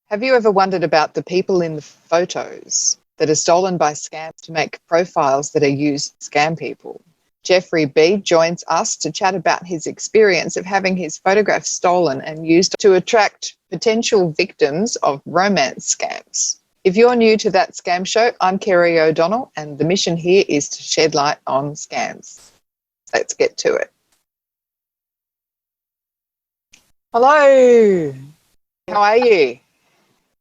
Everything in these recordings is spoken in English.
Have you ever wondered about the people in the photos that are stolen by scams to make profiles that are used to scam people? Jeffrey B joins us to chat about his experience of having his photographs stolen and used to attract potential victims of romance scams. If you're new to That Scam Show, I'm Kerry O'Donnell, and the mission here is to shed light on scams. Let's get to it. Hello. How are you?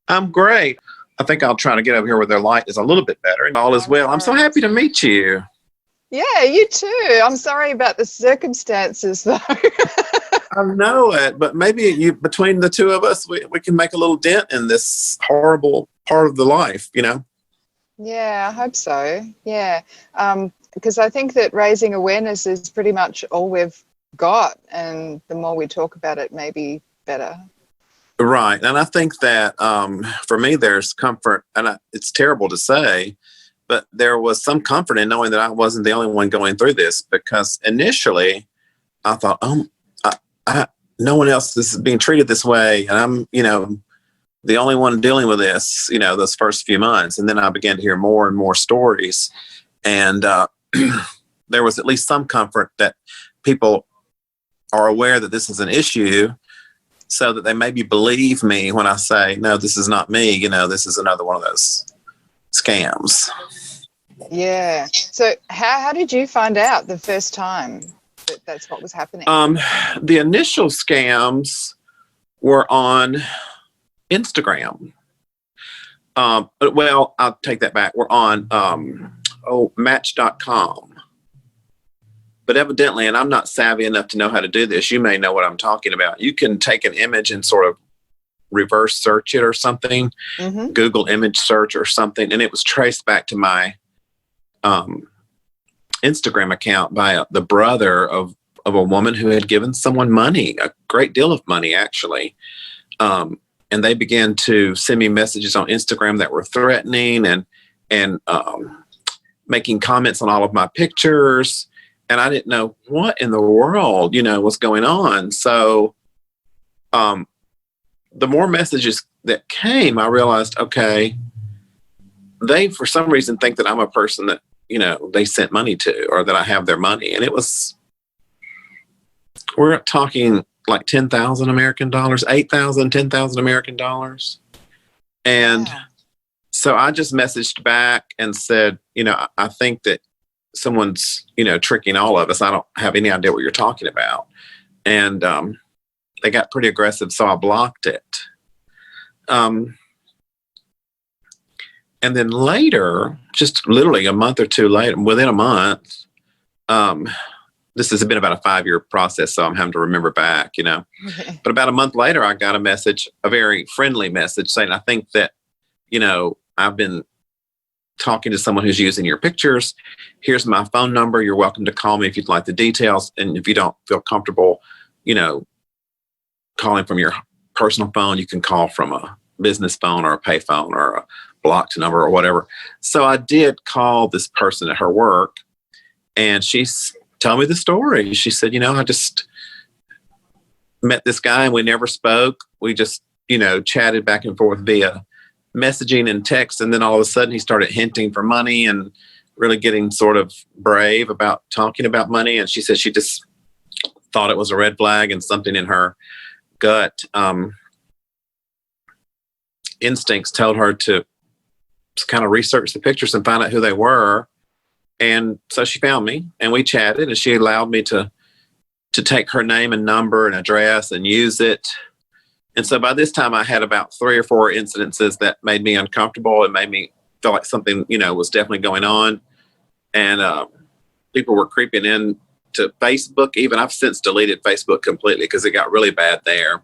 I'm great. I think I'll try to get over here where their light is a little bit better and all is well. I'm so happy to meet you. Yeah, you too. I'm sorry about the circumstances, though. I know it, but maybe between the two of us, we can make a little dent in this horrible part of the life, you know? Yeah, I hope so. Yeah, because I think that raising awareness is pretty much all we've got, and the more we talk about it, maybe better. Right. And I think that for me, there's comfort, and it's terrible to say, but there was some comfort in knowing that I wasn't the only one going through this, because initially I thought, no one else is being treated this way. And I'm, the only one dealing with this, those first few months. And then I began to hear more and more stories. And there was at least some comfort that people are aware that this is an issue, so that they maybe believe me when I say, no, this is not me. This is another one of those scams. Yeah. So how did you find out the first time that that's what was happening? The initial scams were on Instagram. Well, I'll take that back. We're on Match.com. But evidently, and I'm not savvy enough to know how to do this, you may know what I'm talking about. You can take an image and sort of reverse search it or something, Google image search or something, and it was traced back to my Instagram account by the brother of a woman who had given someone money, a great deal of money, actually. And they began to send me messages on Instagram that were threatening and making comments on all of my pictures. And I didn't know what in the world, was going on. So the more messages that came, I realized, okay, they, for some reason, think that I'm a person that, they sent money to, or that I have their money. And we're talking like 10,000 American dollars, 8,000, 10,000 American dollars. And so I just messaged back and said, I think that someone's, tricking all of us. I don't have any idea what you're talking about. And they got pretty aggressive, so I blocked it. And then later, just literally a month or two later, within a month, this has been about a 5-year process, so I'm having to remember back, But about a month later, I got a message, a very friendly message saying, I think that, I've been talking to someone who's using your pictures. Here's my phone number. You're welcome to call me if you'd like the details. And if you don't feel comfortable, calling from your personal phone, you can call from a business phone or a pay phone or a blocked number or whatever. So I did call this person at her work, and she's telling me the story. She said, I just met this guy and we never spoke. We just, chatted back and forth via messaging and text, and then all of a sudden he started hinting for money and really getting sort of brave about talking about money. And she said she just thought it was a red flag, and something in her gut instincts told her to kind of research the pictures and find out who they were. And so she found me, and we chatted, and she allowed me to take her name and number and address and use it. And so by this time, I had about 3 or 4 incidences that made me uncomfortable and made me feel like something, was definitely going on. And people were creeping in to Facebook. Even I've since deleted Facebook completely because it got really bad there.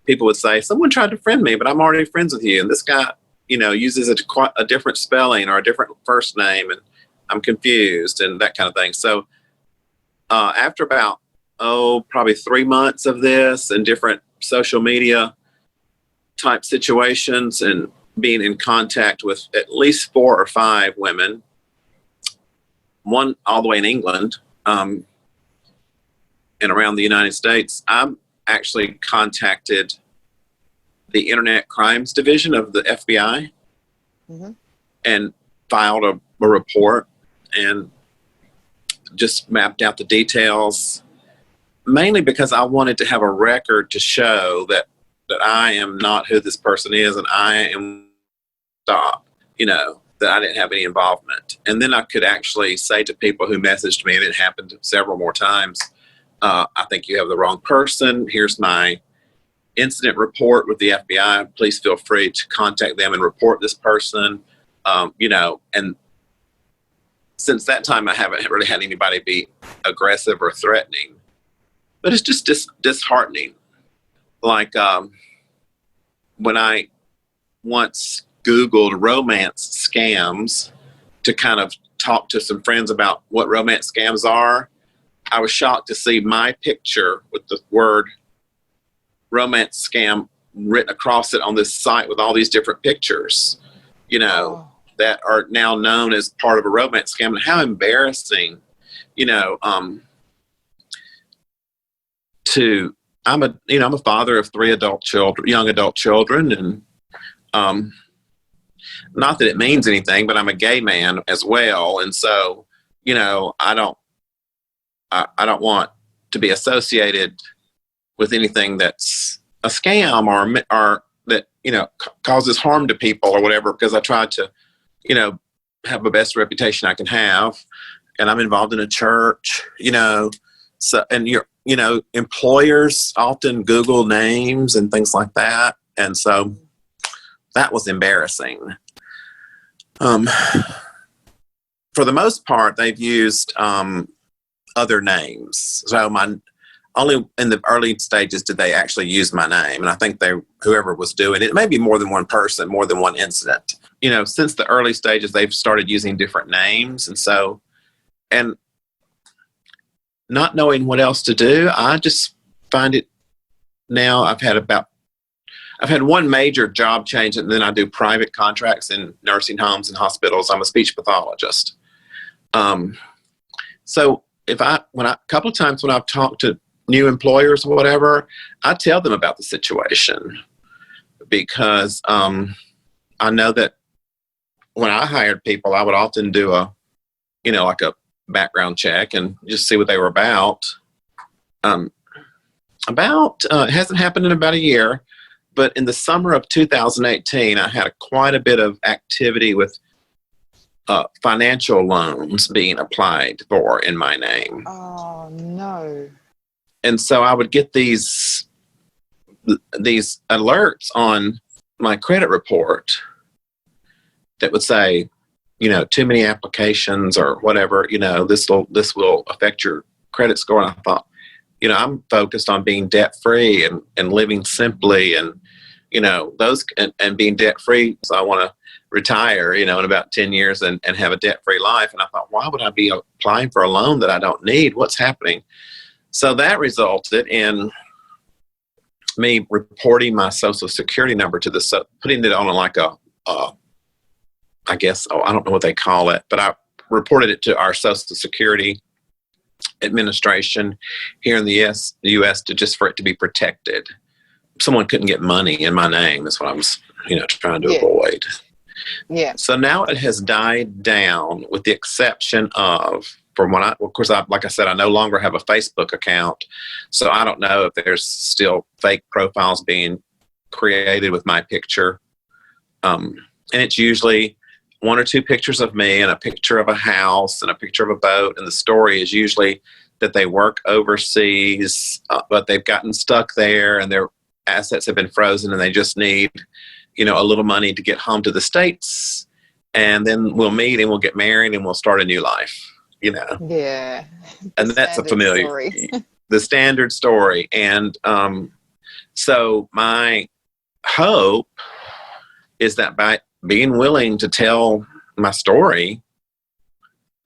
People would say, someone tried to friend me, but I'm already friends with you. And this guy, uses a different spelling or a different first name, and I'm confused, and that kind of thing. So after about, probably 3 months of this and different social media type situations and being in contact with at least 4 or 5 women, one all the way in England, and around the United States, I'm actually contacted the Internet Crimes Division of the FBI and filed a report and just mapped out the details, mainly because I wanted to have a record to show that I am not who this person is, and I am stop, that I didn't have any involvement. And then I could actually say to people who messaged me, and it happened several more times, I think you have the wrong person. Here's my incident report with the FBI. Please feel free to contact them and report this person. And since that time, I haven't really had anybody be aggressive or threatening, but it's just disheartening. Like when I once Googled romance scams to kind of talk to some friends about what romance scams are, I was shocked to see my picture with the word romance scam written across it on this site with all these different pictures, that are now known as part of a romance scam. And how embarrassing, I'm a father of 3 young adult children, and not that it means anything, but I'm a gay man as well, and so I don't want to be associated with anything that's a scam or that causes harm to people or whatever, because I try to have the best reputation I can have, and I'm involved in a church, so, and employers often Google names and things like that. And so that was embarrassing. For the most part, they've used other names. So only in the early stages did they actually use my name. And I think whoever was doing it, maybe more than one person, more than one incident. Since the early stages, they've started using different names. And not knowing what else to do, I just find it now. I've had one major job change, and then I do private contracts in nursing homes and hospitals. I'm a speech pathologist. So a couple of times when I've talked to new employers or whatever, I tell them about the situation, because I know that when I hired people, I would often do like a background check and just see what they were about. It hasn't happened in about a year, but in the summer of 2018, I had quite a bit of activity with financial loans being applied for in my name. Oh, no. And so I would get these alerts on my credit report that would say, too many applications or whatever, this will affect your credit score. And I thought, I'm focused on being debt free and living simply and, and being debt free. So I want to retire, in about 10 years and have a debt free life. And I thought, why would I be applying for a loan that I don't need? What's happening? So that resulted in me reporting my Social Security number to putting it on like I guess, I don't know what they call it, but I reported it to our Social Security Administration here in the U.S. for it to be protected. Someone couldn't get money in my name is what I was, trying to avoid. Yeah. So now it has died down, with the exception of, like I said, I no longer have a Facebook account, so I don't know if there's still fake profiles being created with my picture. And it's usually 1 or 2 pictures of me and a picture of a house and a picture of a boat. And the story is usually that they work overseas, but they've gotten stuck there and their assets have been frozen and they just need, a little money to get home to the States. And then we'll meet and we'll get married and we'll start a new life, Yeah. And that's a familiar story. The standard story. And so my hope is that by being willing to tell my story,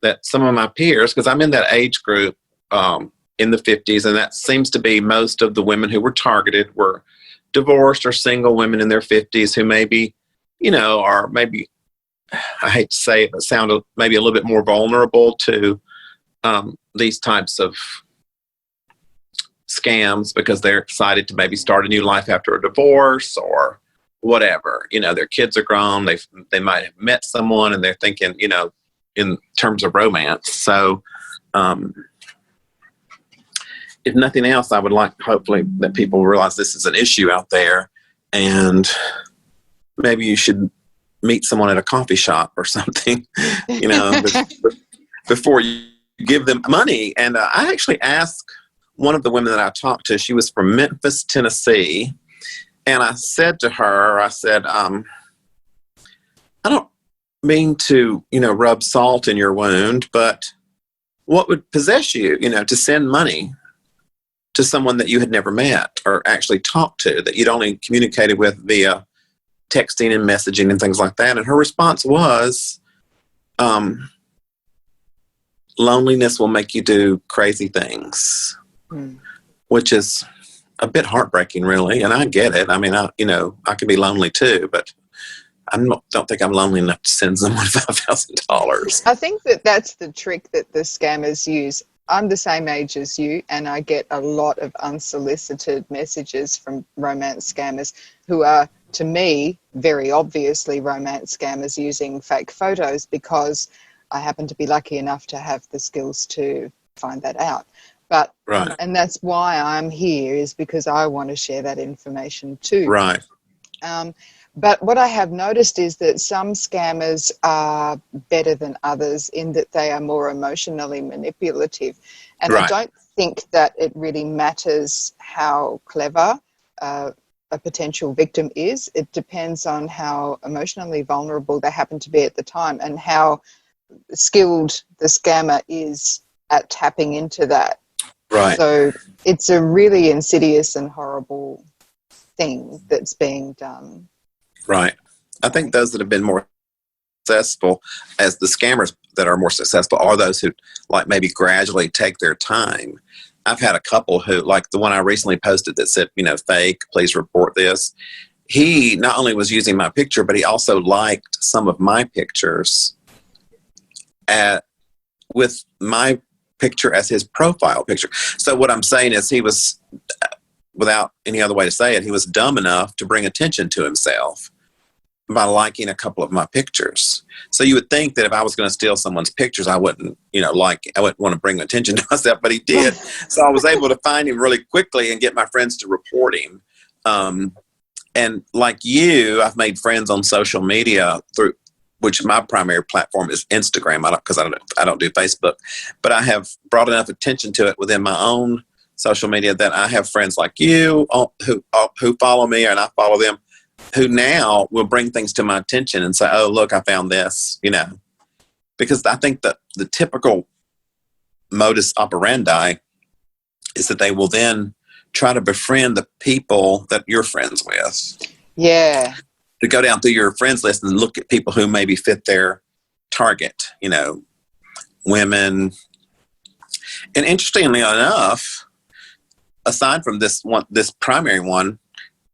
that some of my peers, because I'm in that age group in the 50s, and that seems to be most of the women who were targeted were divorced or single women in their 50s who maybe, are maybe, I hate to say it, but sound maybe a little bit more vulnerable to these types of scams because they're excited to maybe start a new life after a divorce or whatever. You know, their kids are grown. They might have met someone and they're thinking, you know, in terms of romance. So, if nothing else, I would like, hopefully, that people realize this is an issue out there, and maybe you should meet someone at a coffee shop or something, you know, before you give them money. And I actually asked one of the women that I talked to, she was from Memphis, Tennessee, and I said to her, I said, I don't mean to, you know, rub salt in your wound, but what would possess you, you know, to send money to someone that you had never met or actually talked to, that you'd only communicated with via texting and messaging and things like that? And her response was, loneliness will make you do crazy things, which is a bit heartbreaking, really. And I get it. I mean, I can be lonely too, but I don't think I'm lonely enough to send someone $5,000. I think that's the trick that the scammers use. I'm the same age as you, and I get a lot of unsolicited messages from romance scammers who are, to me, very obviously romance scammers using fake photos, because I happen to be lucky enough to have the skills to find that out. But right. And that's why I'm here, is because I want to share that information too. Right. But what I have noticed is that some scammers are better than others in that they are more emotionally manipulative. And right. I don't think that it really matters how clever a potential victim is. It depends on how emotionally vulnerable they happen to be at the time and how skilled the scammer is at tapping into that. Right. So it's a really insidious and horrible thing that's being done. Right. I think those that have been more successful, as the scammers that are more successful, are those who like maybe gradually take their time. I've had a couple who, like the one I recently posted that said, you know, fake, please report this. He not only was using my picture, but he also liked some of my pictures with my picture as his profile picture. So what I'm saying is he was, without any other way to say it, he was dumb enough to bring attention to himself by liking a couple of my pictures. So you would think that if I was going to steal someone's pictures, I wouldn't want to bring attention to myself, but he did. So I was able to find him really quickly and get my friends to report him. And like you, I've made friends on social media through, which my primary platform is Instagram. I don't do Facebook, but I have brought enough attention to it within my own social media that I have friends like you who follow me, and I follow them, who now will bring things to my attention and say, oh, look, I found this, you know, because I think that the typical modus operandi is that they will then try to befriend the people that you're friends with. Yeah. To go down through your friends list and look at people who maybe fit their target, you know, women. And interestingly enough, aside from this primary one,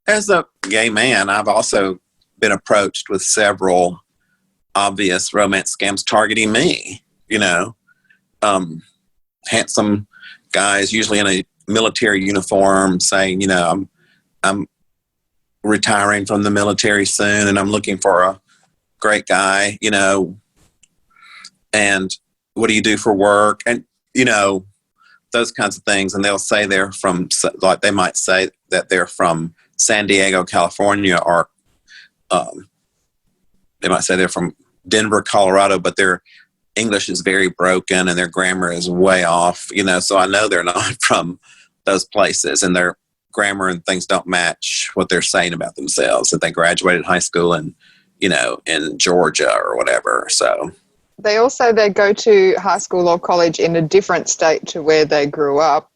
as a gay man, I've also been approached with several obvious romance scams targeting me, you know, handsome guys, usually in a military uniform, saying, you know, I'm retiring from the military soon and I'm looking for a great guy, you know, and what do you do for work? And, you know, those kinds of things. And they'll say they're from, like they might say that they're from San Diego, California, or they might say they're from Denver, Colorado, but their English is very broken and their grammar is way off, you know, so I know they're not from those places, and their grammar and things don't match what they're saying about themselves, that they graduated high school in, you know, in Georgia or whatever. So they go to high school or college in a different state to where they grew up.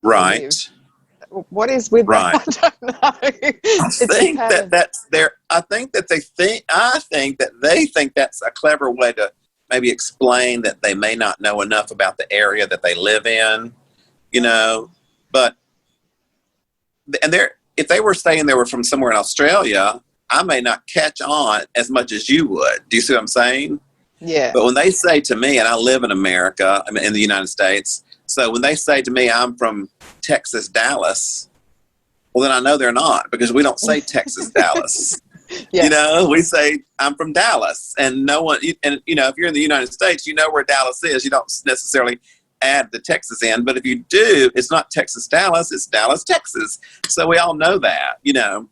Right. What is with right. that? I don't know. I think that they think that's a clever way to maybe explain that they may not know enough about the area that they live in, you know, but if they were saying they were from somewhere in Australia, I may not catch on as much as you would. Do you see what I'm saying? Yeah. But when they say to me, and I live in America, I mean, in the United States, So when they say to me, I'm from Texas, Dallas, well, then I know they're not, because we don't say Texas, Dallas. Yeah. You know, we say I'm from Dallas, and no one, and you know, if you're in the United States, you know where Dallas is. You don't necessarily add the Texas in, but if you do, it's not Texas, Dallas, it's Dallas, Texas. So we all know that, you know.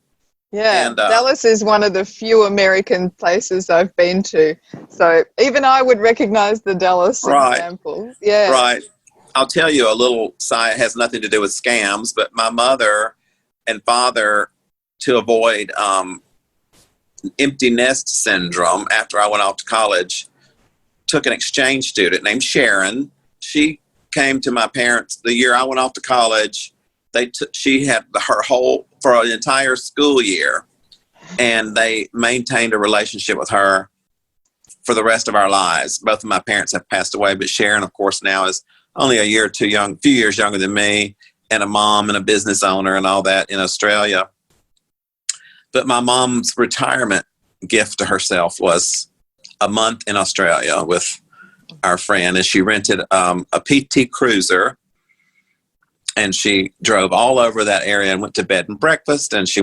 Yeah, And, Dallas is one of the few American places I've been to. So even I would recognize the Dallas example. Yeah. Right. I'll tell you a little side, has nothing to do with scams, but my mother and father, to avoid empty nest syndrome after I went off to college, took an exchange student named Sharon. She came to my parents the year I went off to college. She had her whole, for an entire school year, and they maintained a relationship with her for the rest of our lives. Both of my parents have passed away, but Sharon, of course, now is only a year or two young, few years younger than me, and a mom and a business owner and all that in Australia. But my mom's retirement gift to herself was a month in Australia with our friend, and she rented a PT Cruiser, and she drove all over that area and went to bed and breakfast, and she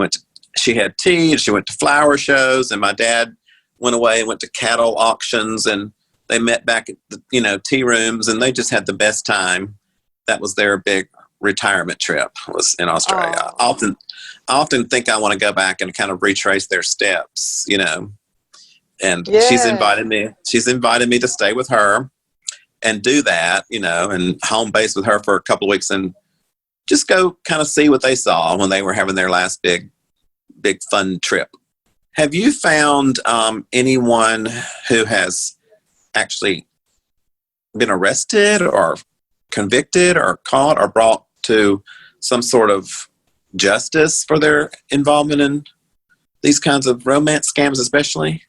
had tea, and she went to flower shows, and my dad went away and went to cattle auctions, and they met back at the, you know, tea rooms, and they just had the best time. That was their big retirement trip, was in Australia. I often think I want to go back and kind of retrace their steps, you know. And she's invited me to stay with her and do that, you know, and home base with her for a couple of weeks and just go kind of see what they saw when they were having their last big fun trip. Have you found anyone who has actually been arrested or convicted or caught or brought to some sort of justice for their involvement in these kinds of romance scams, especially?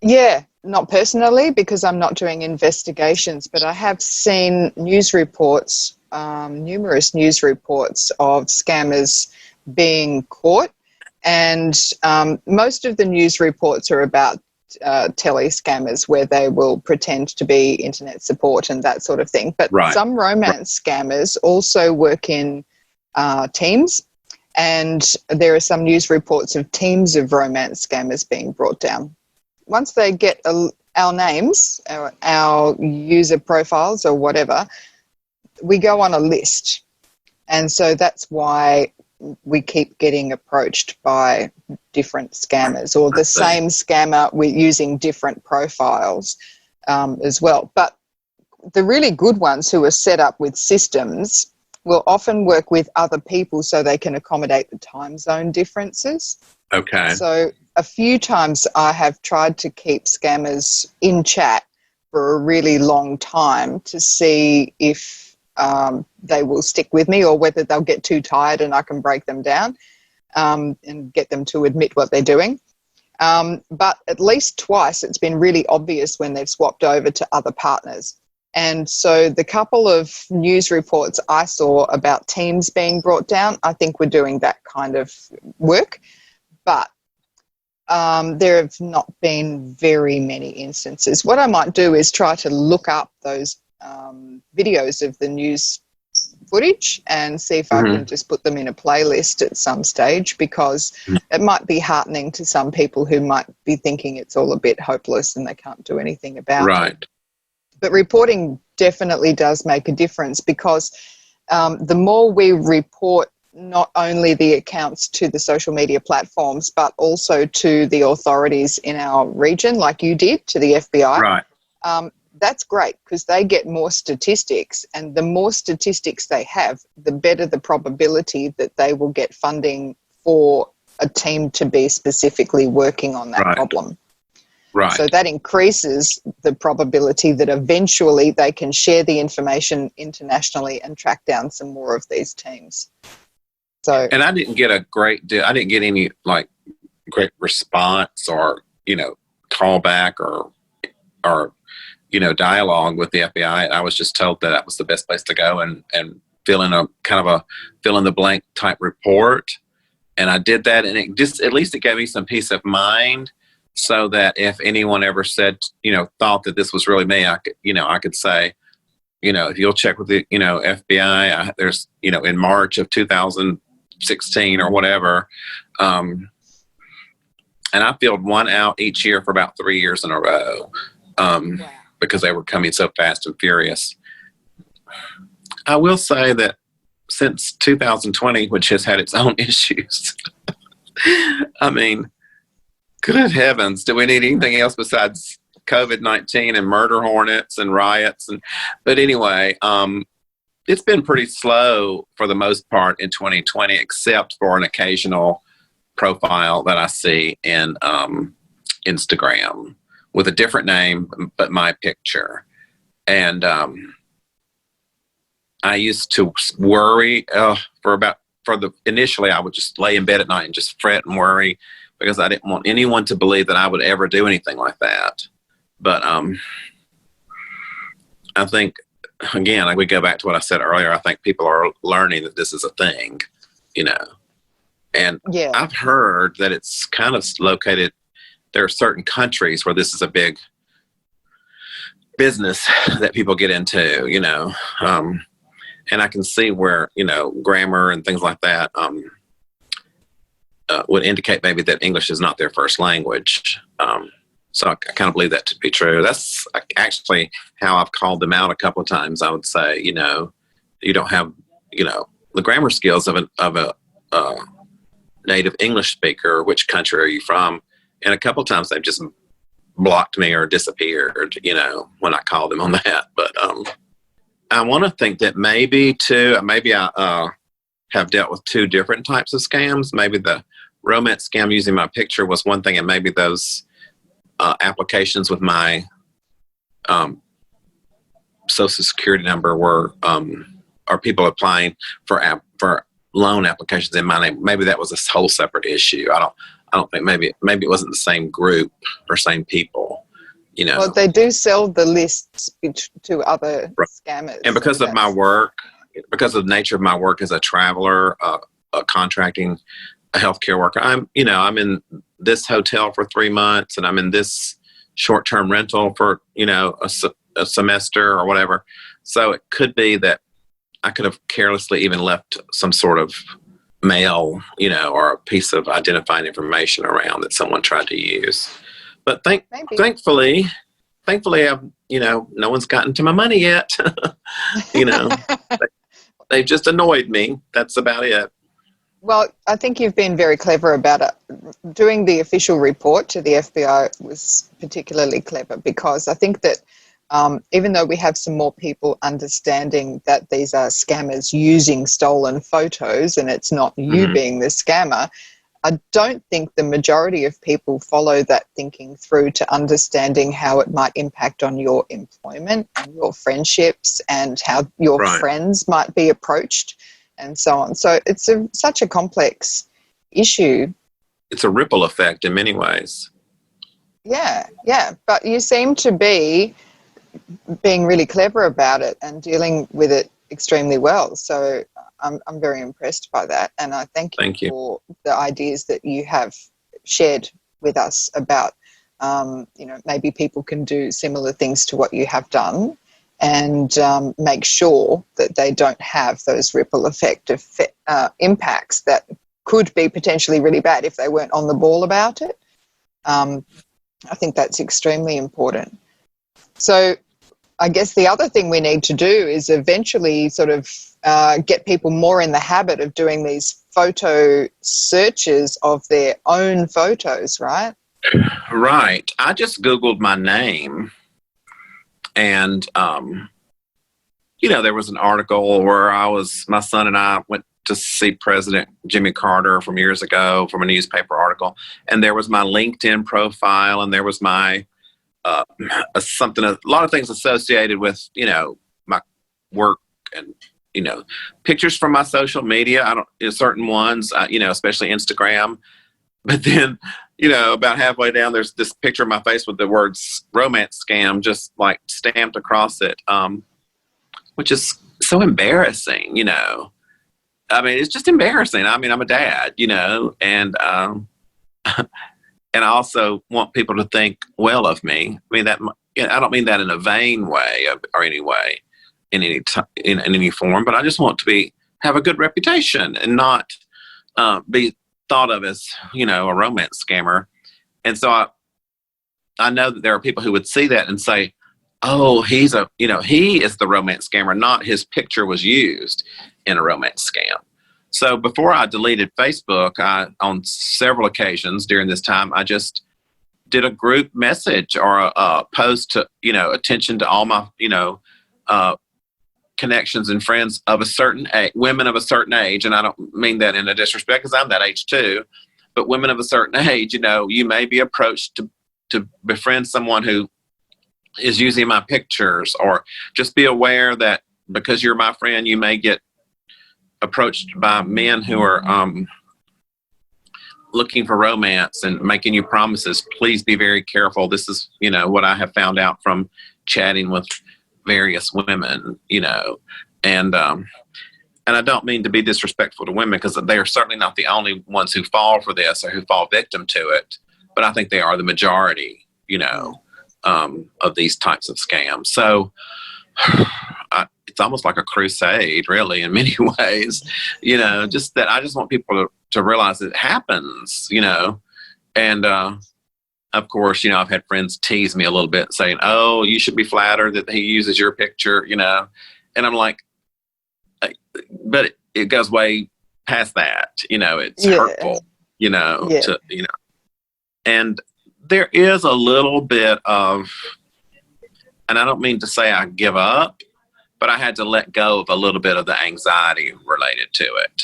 Yeah, not personally, because I'm not doing investigations, but I have seen news reports, numerous news reports of scammers being caught. And most of the news reports are about tele scammers, where they will pretend to be internet support and that sort of thing. But some romance scammers also work in teams, and there are some news reports of teams of romance scammers being brought down. Once they get our names, our user profiles or whatever, we go on a list. And so that's why we keep getting approached by different scammers, or the same scammer using different profiles as well. But the really good ones who are set up with systems will often work with other people so they can accommodate the time zone differences. Okay. So a few times I have tried to keep scammers in chat for a really long time to see if they will stick with me, or whether they'll get too tired and I can break them down and get them to admit what they're doing. But at least twice it's been really obvious when they've swapped over to other partners. And so the couple of news reports I saw about teams being brought down, I think we're doing that kind of work. But there have not been very many instances. What I might do is try to look up those videos of the news footage and see if I can just put them in a playlist at some stage, because it might be heartening to some people who might be thinking it's all a bit hopeless and they can't do anything about it. But reporting definitely does make a difference, because the more we report not only the accounts to the social media platforms, but also to the authorities in our region, like you did, to the FBI, that's great, because they get more statistics, and the more statistics they have, the better the probability that they will get funding for a team to be specifically working on that problem. So that increases the probability that eventually they can share the information internationally and track down some more of these teams. So, and I didn't get I didn't get any like great response or, you know, callback or, you know, dialogue with the FBI. I was just told that was the best place to go and fill in a kind of a fill in the blank type report. And I did that, and it just, at least it gave me some peace of mind, so that if anyone ever said, you know, thought that this was really me, I could say, if you'll check with the, FBI, there's, in March of 2016 or whatever, and I filled one out each year for about 3 years in a row, Wow. because they were coming so fast and furious. I will say that since 2020, which has had its own issues, I mean, good heavens, do we need anything else besides COVID-19 and murder hornets and riots? But anyway, it's been pretty slow for the most part in 2020, except for an occasional profile that I see in Instagram with a different name, but my picture. And I used to worry initially I would just lay in bed at night and just fret and worry because I didn't want anyone to believe that I would ever do anything like that. But I think, again, like we go back to what I said earlier, I think people are learning that this is a thing, and Yeah. I've heard that it's kind of located, there are certain countries where this is a big business that people get into, and I can see where, grammar and things like that would indicate maybe that English is not their first language. So I kind of believe that to be true. That's actually how I've called them out a couple of times. I would say, you don't have, the grammar skills of a native English speaker. Which country are you from? And a couple of times they've just blocked me or disappeared, when I called them on that. But I want to think that maybe I have dealt with two different types of scams. Maybe the romance scam using my picture was one thing, and maybe those applications with my social security number were are people applying for loan applications in my name. Maybe that was a whole separate issue. I don't think, maybe it wasn't the same group or same people. Well, they do sell the lists to other Right. scammers. And because of my work, because of the nature of my work as a traveler, contracting a healthcare worker, I'm in this hotel for 3 months, and I'm in this short-term rental for, a semester or whatever. So it could be that I could have carelessly even left some sort of mail, or a piece of identifying information around that someone tried to use. But Maybe. thankfully, I've, no one's gotten to my money yet. They've just annoyed me. That's about it. Well, I think you've been very clever about it. Doing the official report to the FBI was particularly clever, because I think that even though we have some more people understanding that these are scammers using stolen photos and it's not you being the scammer, I don't think the majority of people follow that thinking through to understanding how it might impact on your employment and your friendships and how your Right. friends might be approached and so on. So it's such a complex issue. It's a ripple effect in many ways. Yeah. But you seem to be being really clever about it and dealing with it extremely well. So I'm very impressed by that. And I thank you for the ideas that you have shared with us about, maybe people can do similar things to what you have done and make sure that they don't have those ripple effect impacts that could be potentially really bad if they weren't on the ball about it. I think that's extremely important. So I guess the other thing we need to do is eventually sort of get people more in the habit of doing these photo searches of their own photos, right? Right. I just Googled my name, and, there was an article where my son and I went to see President Jimmy Carter from years ago from a newspaper article. And there was my LinkedIn profile, and there was my, a lot of things associated with, my work and, pictures from my social media. Certain ones, especially Instagram. But then, about halfway down, there's this picture of my face with the words romance scam just like stamped across it, which is so embarrassing, I mean, it's just embarrassing. I mean, I'm a dad, and and I also want people to think well of me. I mean, I don't mean that in a vain way or any way. in in any form, but I just want to have a good reputation and not be thought of as, a romance scammer. And so I know that there are people who would see that and say, oh, he is the romance scammer, not his picture was used in a romance scam. So before I deleted Facebook, on several occasions during this time, I just did a group message or a post to, attention to all my, connections and friends of a certain age, women of a certain age. And I don't mean that in a disrespect because I'm that age too, but women of a certain age, you may be approached to befriend someone who is using my pictures, or just be aware that because you're my friend, you may get approached by men who are looking for romance and making you promises. Please be very careful. This is, what I have found out from chatting with various women, and I don't mean to be disrespectful to women because they are certainly not the only ones who fall for this or who fall victim to it, but I think they are the majority, of these types of scams. So it's almost like a crusade, really, in many ways, just that I just want people to realize it happens, and of course, I've had friends tease me a little bit saying, oh, you should be flattered that he uses your picture, and I'm like, but it goes way past that, it's hurtful, and there is a little bit of, and I don't mean to say I give up, but I had to let go of a little bit of the anxiety related to it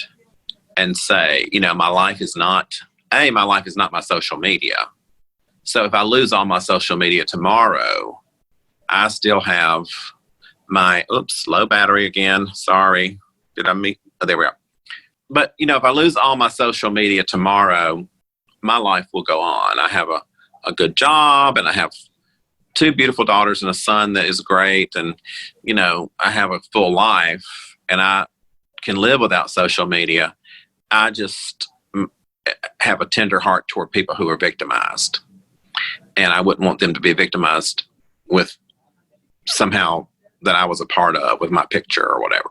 and say, my life is not my social media. So if I lose all my social media tomorrow, I still have my, low battery again. Sorry. Did I meet? Oh, there we are. But, if I lose all my social media tomorrow, my life will go on. I have a good job, and I have 2 beautiful daughters and a son that is great. And, I have a full life, and I can live without social media. I just have a tender heart toward people who are victimized. And I wouldn't want them to be victimized with somehow that I was a part of with my picture or whatever,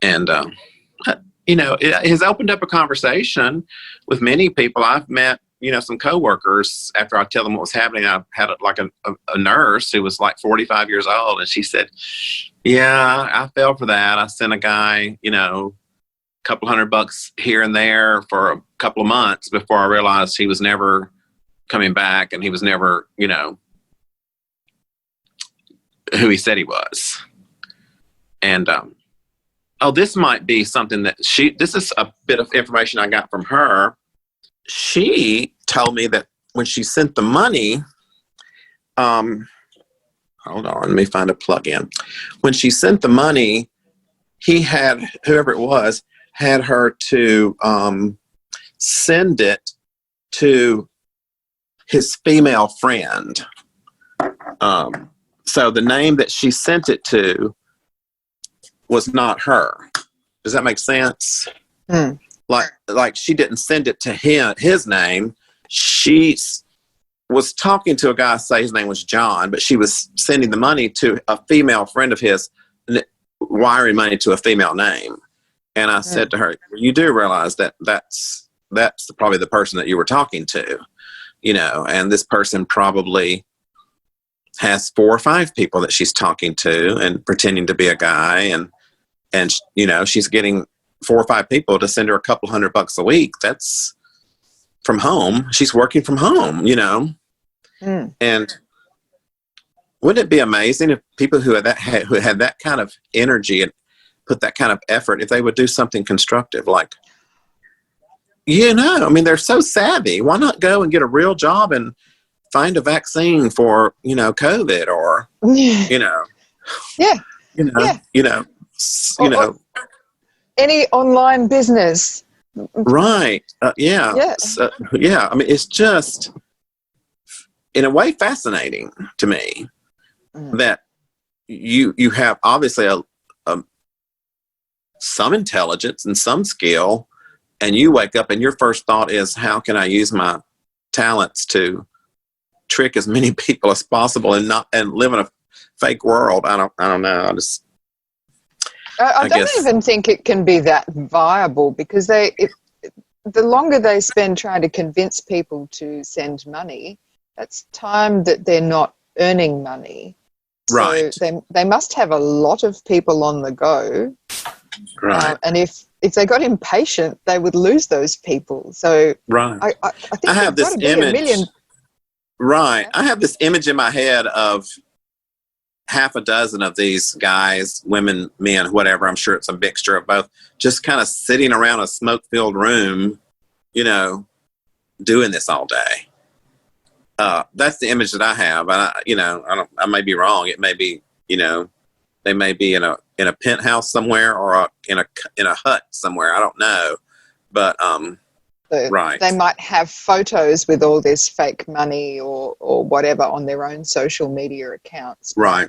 And, it has opened up a conversation with many people. I've met, some coworkers after I tell them what was happening. I had a nurse who was like 45 years old, and she said, yeah, I fell for that. I sent a guy, a couple $100 here and there for a couple of months before I realized he was never coming back, and he was never, who he said he was. And, this might be something that this is a bit of information I got from her. She told me that when she sent the money, hold on, let me find a plug-in. When she sent the money, he had, whoever it was, had her to send it to his female friend. So the name that she sent it to was not her. Does that make sense? Mm. Like she didn't send it to his name. She was talking to a guy, say his name was John, but she was sending the money to a female friend of his, wiring money to a female name. And I said to her, you do realize that that's probably the person that you were talking to, and this person probably has 4 or 5 people that she's talking to and pretending to be a guy. And she's getting 4 or 5 people to send her a couple $100 a week. That's from home. She's working from home, And wouldn't it be amazing if people who had that kind of energy and put that kind of effort, if they would do something constructive, like, they're so savvy. Why not go and get a real job and find a vaccine for, COVID or, any online business. Right. Yeah. It's just, in a way, fascinating to me that you have obviously some intelligence and some skill, and you wake up and your first thought is, how can I use my talents to trick as many people as possible and live in a fake world. I don't know. I don't guess. even think it can be that viable, because the longer they spend trying to convince people to send money, that's time that they're not earning money. Right. So they must have a lot of people on the go. Right. And if they got impatient, they would lose those people. So Right. I think I have there's got this to be image. a million. Right. I have this image in my head of half a dozen of these guys, women, men, whatever. I'm sure it's a mixture of both, just kind of sitting around a smoke-filled room, you know, doing this all day. That's the image that I have. I may be wrong. It may be, they may be in a penthouse somewhere, or in a hut somewhere. I don't know, but right. They might have photos with all this fake money or whatever on their own social media accounts. Right.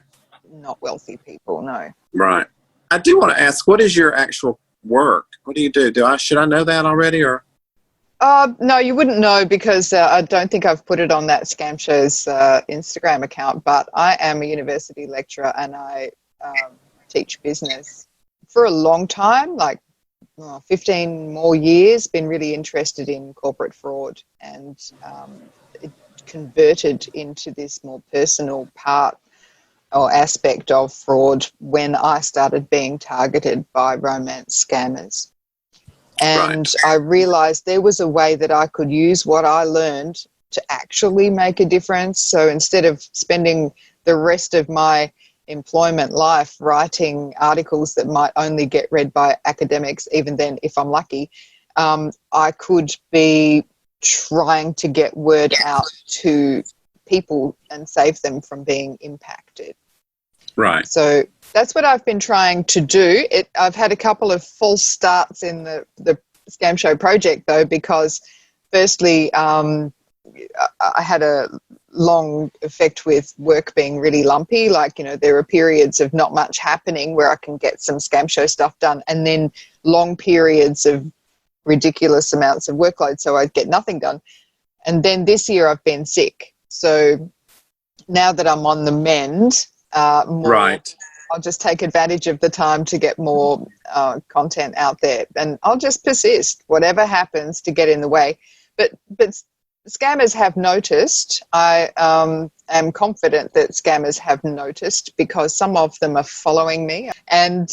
Not wealthy people, no. Right. I do want to ask, what is your actual work? What do you do? Should I know that already, or? No, you wouldn't know, because I don't think I've put it on that Scam Show's Instagram account, but I am a university lecturer, and I teach business for a long time, like 15 more years, been really interested in corporate fraud, and it converted into this more personal part or aspect of fraud when I started being targeted by romance scammers. And Right. I realized there was a way that I could use what I learned to actually make a difference. So instead of spending the rest of my employment life writing articles that might only get read by academics, even then if I'm lucky, I could be trying to get word out to people and save them from being impacted. Right. So that's what I've been trying to do. I've had a couple of false starts in the Scam Show project, though, because firstly, I had a long effect with work being really lumpy. Like, there are periods of not much happening where I can get some Scam Show stuff done, and then long periods of ridiculous amounts of workload, so I'd get nothing done. And then this year I've been sick. So now that I'm on the mend, Right. I'll just take advantage of the time to get more content out there, and I'll just persist, whatever happens, to get in the way. But scammers have noticed. I am confident that scammers have noticed, because some of them are following me, and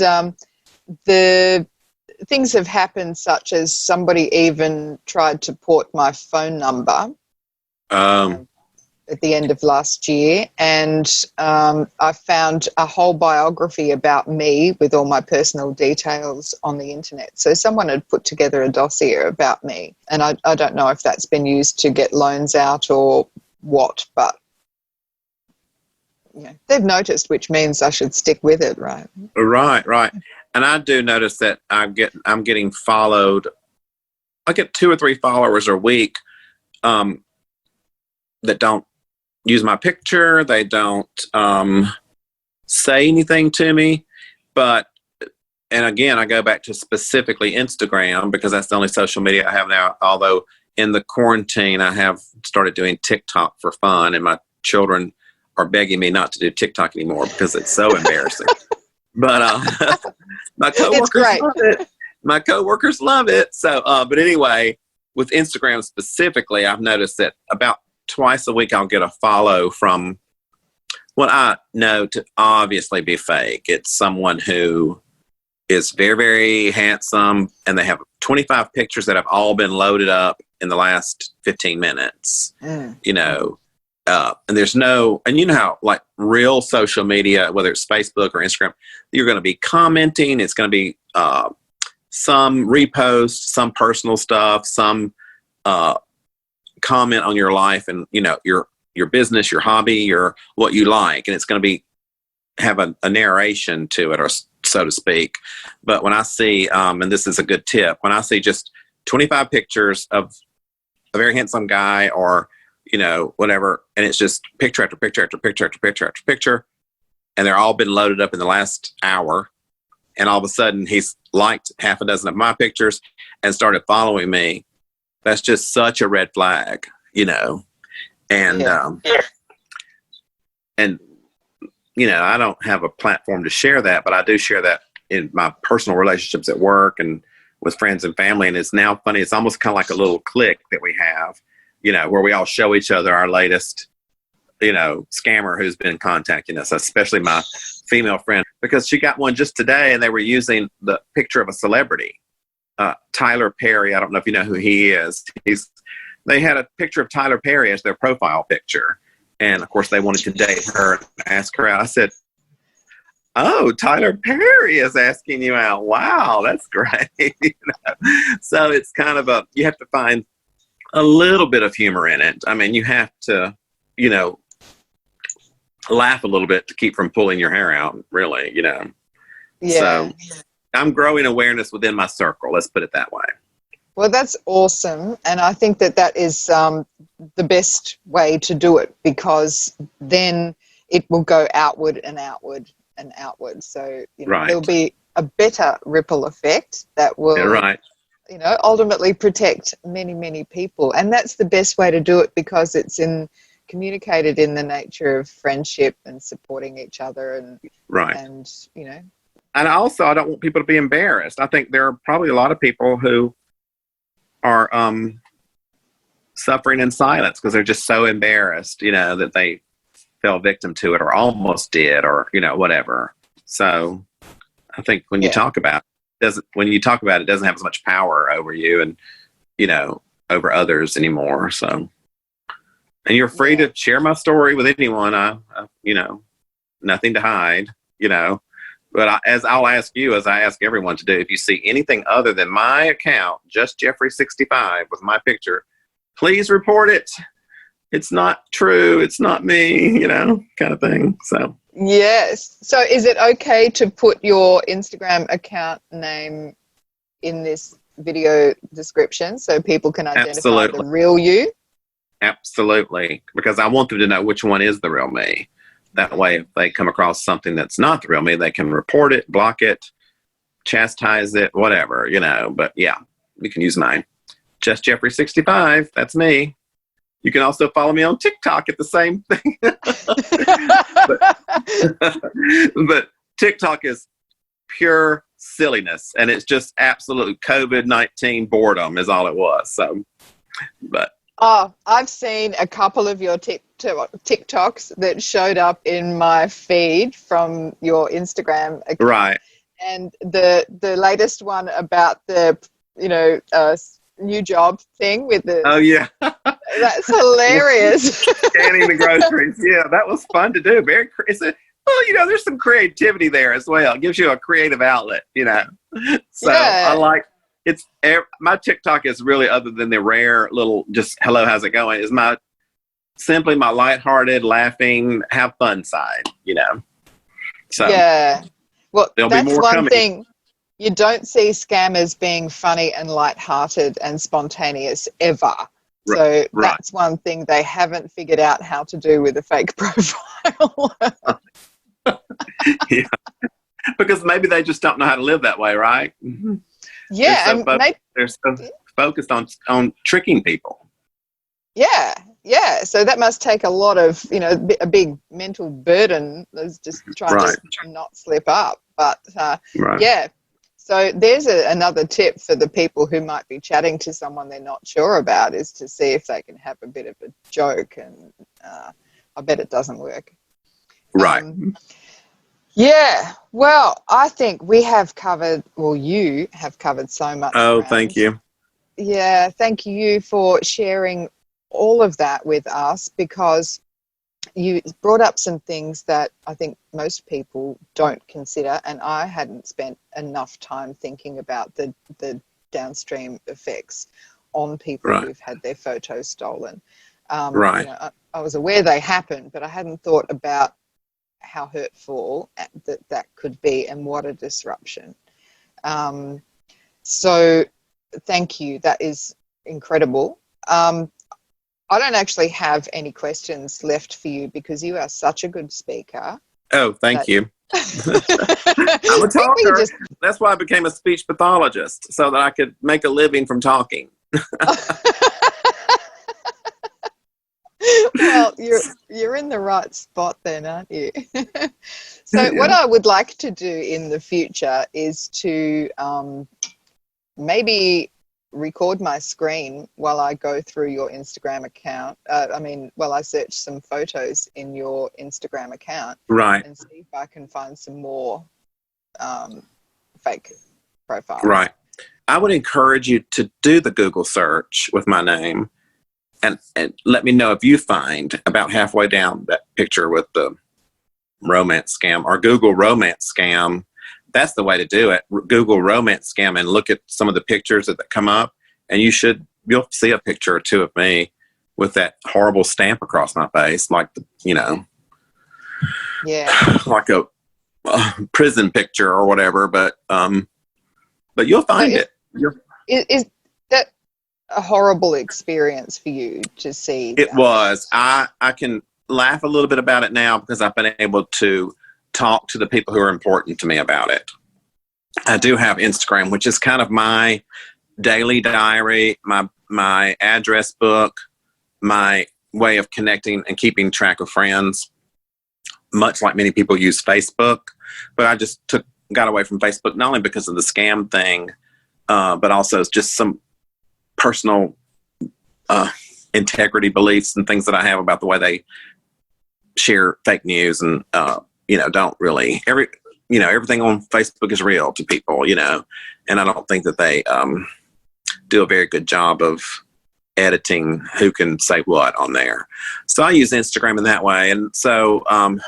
the things have happened, such as somebody even tried to port my phone number at the end of last year, and I found a whole biography about me with all my personal details on the internet. So someone had put together a dossier about me, and I don't know if that's been used to get loans out or what, but they've noticed, which means I should stick with it, right? Right. And I do notice that I'm getting followed. I get 2 or 3 followers a week that don't use my picture. They don't say anything to me. And again, I go back to specifically Instagram, because that's the only social media I have now. Although in the quarantine, I have started doing TikTok for fun, and my children are begging me not to do TikTok anymore because it's so embarrassing. But my coworkers love it. My coworkers love it. So, but anyway, with Instagram specifically, I've noticed that about twice a week I'll get a follow from what I know to obviously be fake. It's someone who is very, very handsome, and they have 25 pictures that have all been loaded up in the last 15 minutes. And there's and you know how, like, real social media, whether it's Facebook or Instagram, you're going to be commenting. It's going to be some repost, some personal stuff, some comment on your life and, your business, your hobby, your what you like. And it's going to have a narration to it, or so to speak. But when I see, and this is a good tip, when I see just 25 pictures of a very handsome guy, or whatever, and it's just picture after picture after picture after picture after picture, and they're all been loaded up in the last hour, and all of a sudden he's liked half a dozen of my pictures and started following me, that's just such a red flag, and I don't have a platform to share that, but I do share that in my personal relationships at work and with friends and family. And it's now funny. It's almost kind of like a little clique that we have, where we all show each other our latest, scammer who's been contacting us, especially my female friend, because she got one just today and they were using the picture of a celebrity, Tyler Perry. I don't know if you know who he is. They had a picture of Tyler Perry as their profile picture. And of course they wanted to date her and ask her out. I said, "Oh, Tyler Perry is asking you out. Wow, that's great." So it's kind of you have to find a little bit of humor in it. I mean, you have to, laugh a little bit to keep from pulling your hair out, really, Yeah. So I'm growing awareness within my circle. Let's put it that way. Well, that's awesome. And I think that is the best way to do it, because then it will go outward and outward and outward. So there'll be a better ripple effect that will, ultimately protect many, many people. And that's the best way to do it, because it's communicated in the nature of friendship and supporting each other and And also, I don't want people to be embarrassed. I think there are probably a lot of people who are suffering in silence because they're just so embarrassed, that they fell victim to it or almost did, or whatever. So I think when you talk about it, it doesn't have as much power over you and over others anymore. So, and you're free to share my story with anyone. I nothing to hide. But as I'll ask you, as I ask everyone to do, if you see anything other than my account, just Jeffrey65 with my picture, please report it. It's not true. It's not me, kind of thing. So. Yes. So is it okay to put your Instagram account name in this video description so people can identify the real you? Absolutely. Because I want them to know which one is the real me. That way, if they come across something that's not the real me, they can report it, block it, chastise it, whatever, But yeah, you can use mine. Just Jeffrey65. That's me. You can also follow me on TikTok at the same thing. but TikTok is pure silliness, and it's just absolute COVID-19 boredom is all it was. So, but. Oh, I've seen a couple of your TikToks that showed up in my feed from your Instagram account. Right. And the latest one about the, new job thing with the... Oh, yeah. That's hilarious. Scanning the groceries. Yeah, that was fun to do. There's some creativity there as well. It gives you a creative outlet, So I like... my TikTok is really, other than the rare little just hello, how's it going, is simply my lighthearted, laughing, have fun side, So yeah, well, that's one coming. thing. You don't see scammers being funny and lighthearted and spontaneous ever. So that's one thing they haven't figured out how to do with a fake profile. Yeah, because maybe they just don't know how to live that way, right? Mm-hmm. Yeah, they're so focused on tricking people. Yeah. So that must take a lot of, a big mental burden. Is just trying to not slip up. But yeah. So there's another tip for the people who might be chatting to someone they're not sure about, is to see if they can have a bit of a joke, and I bet it doesn't work. Right. Yeah, well, I think we have covered, you have covered so much. Oh, thank you. Yeah, thank you for sharing all of that with us, because you brought up some things that I think most people don't consider, and I hadn't spent enough time thinking about the downstream effects on people who've had their photos stolen. I was aware they happened, but I hadn't thought about how hurtful that could be and what a disruption. So thank you. That is incredible. I don't actually have any questions left for you, because you are such a good speaker. Oh, thank you. I'm a talker. That's why I became a speech pathologist, so that I could make a living from talking. Well, you're in the right spot then, aren't you? So what I would like to do in the future is to maybe record my screen while I go through your Instagram account. While I search some photos in your Instagram account, Right. and see if I can find some more fake profiles. Right. I would encourage you to do the Google search with my name and let me know if you find about halfway down that picture with the romance scam or Google romance scam. That's the way to do it. Google romance scam and look at some of the pictures that come up, and you'll see a picture or two of me with that horrible stamp across my face, like like a prison picture or whatever. But you'll find it. Is that a horrible experience for you to see? It was. I can laugh a little bit about it now because I've been able to talk to the people who are important to me about it. I do have Instagram, which is kind of my daily diary, my address book, my way of connecting and keeping track of friends, much like many people use Facebook. But I just got away from Facebook, not only because of the scam thing, but also just some personal integrity beliefs and things that I have about the way they share fake news and don't really everything on Facebook is real to people, and I don't think that they do a very good job of editing who can say what on there. So I use Instagram in that way, and so I'm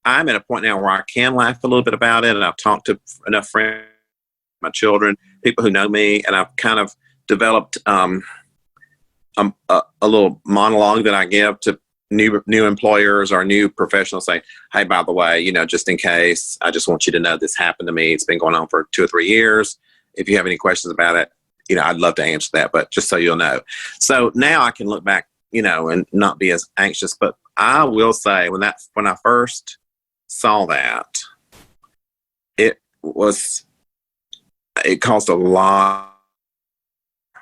at a point now where I can laugh a little bit about it, and I've talked to enough friends, my children, people who know me, and I've kind of developed a little monologue that I give to new employers or new professionals, saying, hey, by the way, just in case, I just want you to know this happened to me. It's been going on for 2 or 3 years. If you have any questions about it, I'd love to answer that, but just so you'll know. So now I can look back, and not be as anxious. But I will say when I first saw that, it caused a lot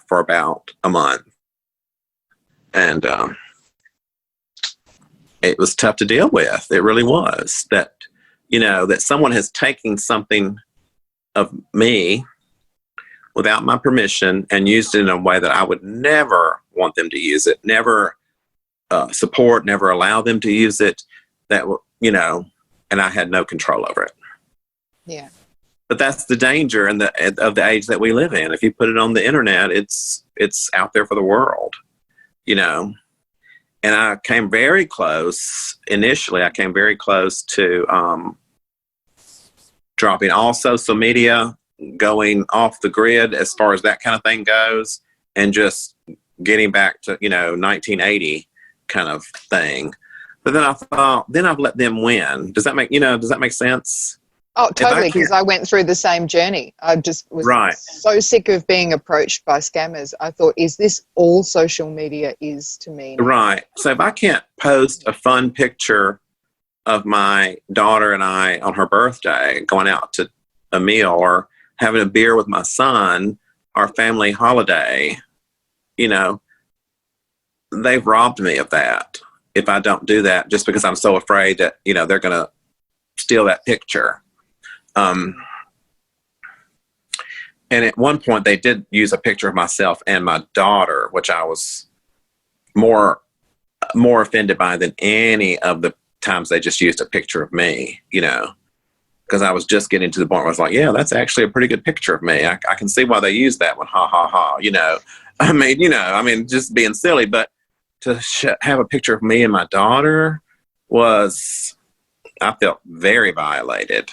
for about a month. And it was tough to deal with. It really was. That someone has taken something of me without my permission and used it in a way that I would never want them to use it, never support, never allow them to use it. And I had no control over it. Yeah. But that's the danger of the age that we live in. If you put it on the internet, it's out there for the world, And I came very close. Initially, I came very close to dropping all social media, going off the grid as far as that kind of thing goes, and just getting back to 1980 kind of thing. But then I thought, I've let them win. Does that make sense? Oh, totally, because I went through the same journey. I just was so sick of being approached by scammers. I thought, is this all social media is to me now? Right. So if I can't post a fun picture of my daughter and I on her birthday, going out to a meal or having a beer with my son, our family holiday, they've robbed me of that. If I don't do that, just because I'm so afraid that, they're going to steal that picture. And at one point they did use a picture of myself and my daughter, which I was more offended by than any of the times they just used a picture of me, because I was just getting to the point where I was like, yeah, that's actually a pretty good picture of me. I can see why they used that one. Ha ha ha. Just being silly, but to have a picture of me and my daughter I felt very violated.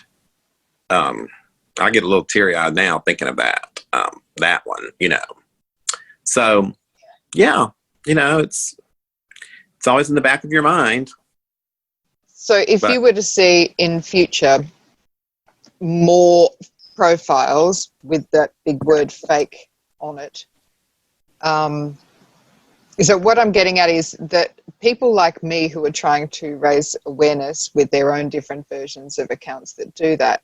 I get a little teary-eyed now thinking of that one, So, yeah, it's always in the back of your mind. So if you were to see in future more profiles with that big word fake on it, so what I'm getting at is that people like me who are trying to raise awareness with their own different versions of accounts that do that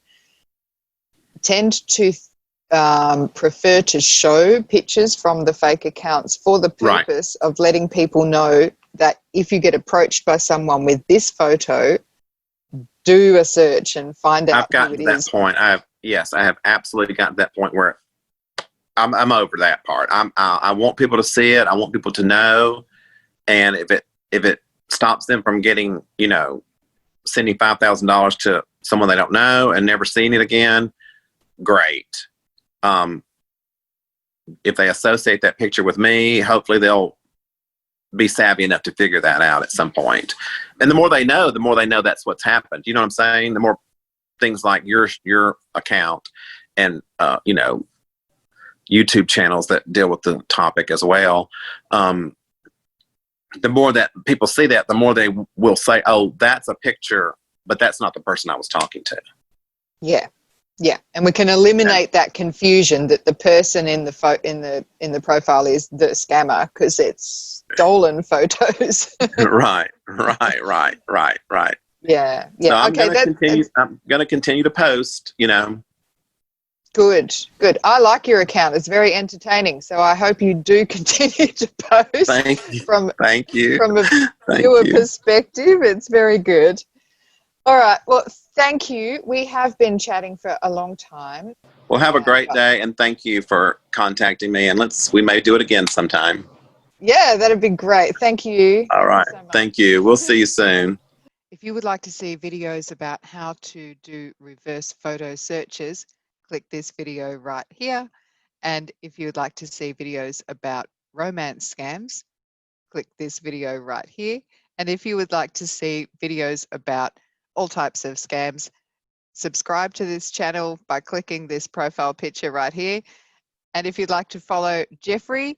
tend to prefer to show pictures from the fake accounts for the purpose of letting people know that if you get approached by someone with this photo, do a search and find out I've gotten who to it that is. point. I have absolutely gotten to that point where I'm over that part. I want people to see it. I want people to know. And if it stops them from getting, sending $5,000 to someone they don't know and never seeing it again, great. If they associate that picture with me, hopefully they'll be savvy enough to figure that out at some point. And the more they know that's what's happened. You know what I'm saying? The more things like your account and YouTube channels that deal with the topic as well. The more that people see that, the more they will say, "Oh, that's a picture, but that's not the person I was talking to." Yeah. Yeah, and we can eliminate that confusion that the person in the profile is the scammer because it's stolen photos. Right. Yeah. So I'm Okay, gonna continue to post. good. I like your account. It's very entertaining. So I hope you do continue to post Thank you. from Thank you. a Thank viewer you. perspective. It's very good. All right. Well, thank you. We have been chatting for a long time. Well, have a great day, and thank you for contacting me. And we may do it again sometime. Yeah, that'd be great. Thank you. All right. Thank you so much. Thank you. We'll see you soon. If you would like to see videos about how to do reverse photo searches, click this video right here. And if you would like to see videos about romance scams, click this video right here. And if you would like to see videos about all types of scams, subscribe to this channel by clicking this profile picture right here. And if you'd like to follow Jeffrey,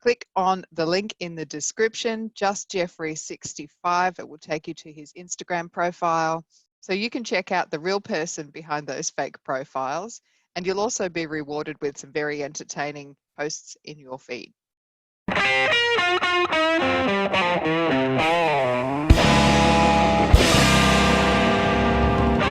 click on the link in the description, just Jeffrey65. It will take you to his Instagram profile. So you can check out the real person behind those fake profiles. And you'll also be rewarded with some very entertaining posts in your feed.